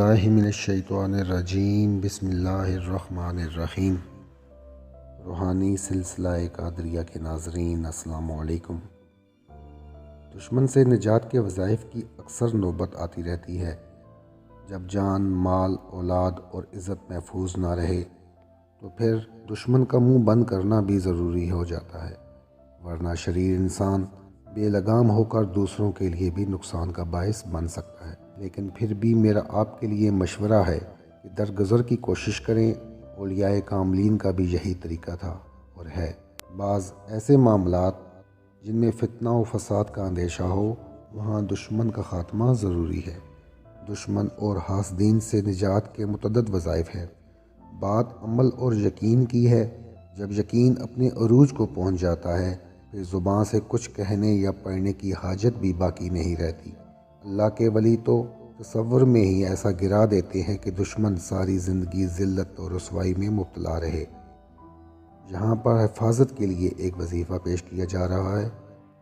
باللہ من الشیطان الرجیم بسم اللہ الرحمن الرحیم۔ روحانی سلسلہ قادریہ کے ناظرین السلام علیکم۔ دشمن سے نجات کے وظائف کی اکثر نوبت آتی رہتی ہے۔ جب جان، مال، اولاد اور عزت محفوظ نہ رہے تو پھر دشمن کا منہ بند کرنا بھی ضروری ہو جاتا ہے، ورنہ شریر انسان بے لگام ہو کر دوسروں کے لیے بھی نقصان کا باعث بن سکتا ہے۔ لیکن پھر بھی میرا آپ کے لیے مشورہ ہے کہ درگزر کی کوشش کریں۔ اولیاء کاملین کا بھی یہی طریقہ تھا اور ہے۔ بعض ایسے معاملات جن میں فتنہ و فساد کا اندیشہ ہو، وہاں دشمن کا خاتمہ ضروری ہے۔ دشمن اور حاسدین سے نجات کے متعدد وظائف ہیں۔ بات عمل اور یقین کی ہے۔ جب یقین اپنے عروج کو پہنچ جاتا ہے، پھر زبان سے کچھ کہنے یا پڑھنے کی حاجت بھی باقی نہیں رہتی۔ اللہ کے ولی تو تصور میں ہی ایسا گرا دیتے ہیں کہ دشمن ساری زندگی ذلت اور رسوائی میں مبتلا رہے۔ یہاں پر حفاظت کے لیے ایک وظیفہ پیش کیا جا رہا ہے۔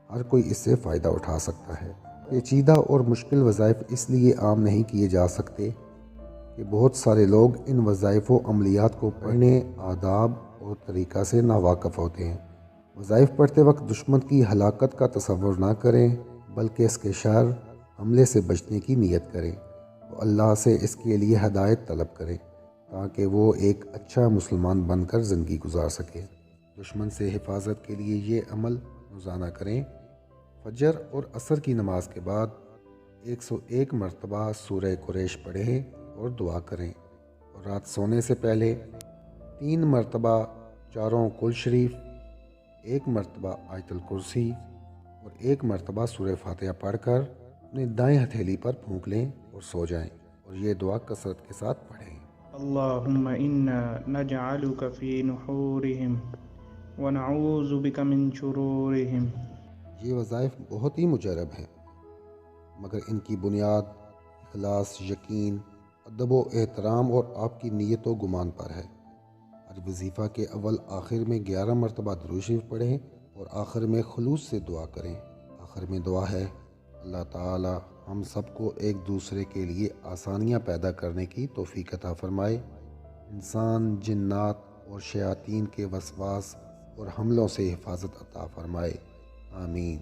ہر کوئی اس سے فائدہ اٹھا سکتا ہے۔ پیچیدہ اور مشکل وظائف اس لیے عام نہیں کیے جا سکتے کہ بہت سارے لوگ ان وظائف و عملیات کو پڑھنے، آداب اور طریقہ سے ناواقف ہوتے ہیں۔ وظائف پڑھتے وقت دشمن کی ہلاکت کا تصور نہ کریں، بلکہ اس کے شر حملے سے بچنے کی نیت کریں اور اللہ سے اس کے لیے ہدایت طلب کریں تاکہ وہ ایک اچھا مسلمان بن کر زندگی گزار سکے۔ دشمن سے حفاظت کے لیے یہ عمل روزانہ کریں۔ فجر اور عصر کی نماز کے بعد 101 مرتبہ سورہ قریش پڑھیں اور دعا کریں، اور رات سونے سے پہلے 3 مرتبہ چاروں کل شریف، 1 مرتبہ آیت الکرسی اور 1 مرتبہ سورہ فاتحہ پڑھ کر اپنے دائیں ہتھیلی پر پھونک لیں اور سو جائیں، اور یہ دعا کثرت کے ساتھ پڑھیں۔ اللہم انا نجعلک فی نحورہم ونعوذ بک من شرورہم۔ یہ وظائف بہت ہی مجرب ہیں، مگر ان کی بنیاد اخلاص، یقین، ادب و احترام اور آپ کی نیت و گمان پر ہے۔ ہر وظیفہ کے اول آخر میں 11 مرتبہ درود شریف پڑھیں اور آخر میں خلوص سے دعا کریں۔ آخر میں دعا ہے، اللہ تعالی ہم سب کو ایک دوسرے کے لیے آسانیاں پیدا کرنے کی توفیق عطا فرمائے، انسان، جنات اور شیاطین کے وسواس اور حملوں سے حفاظت عطا فرمائے، آمین۔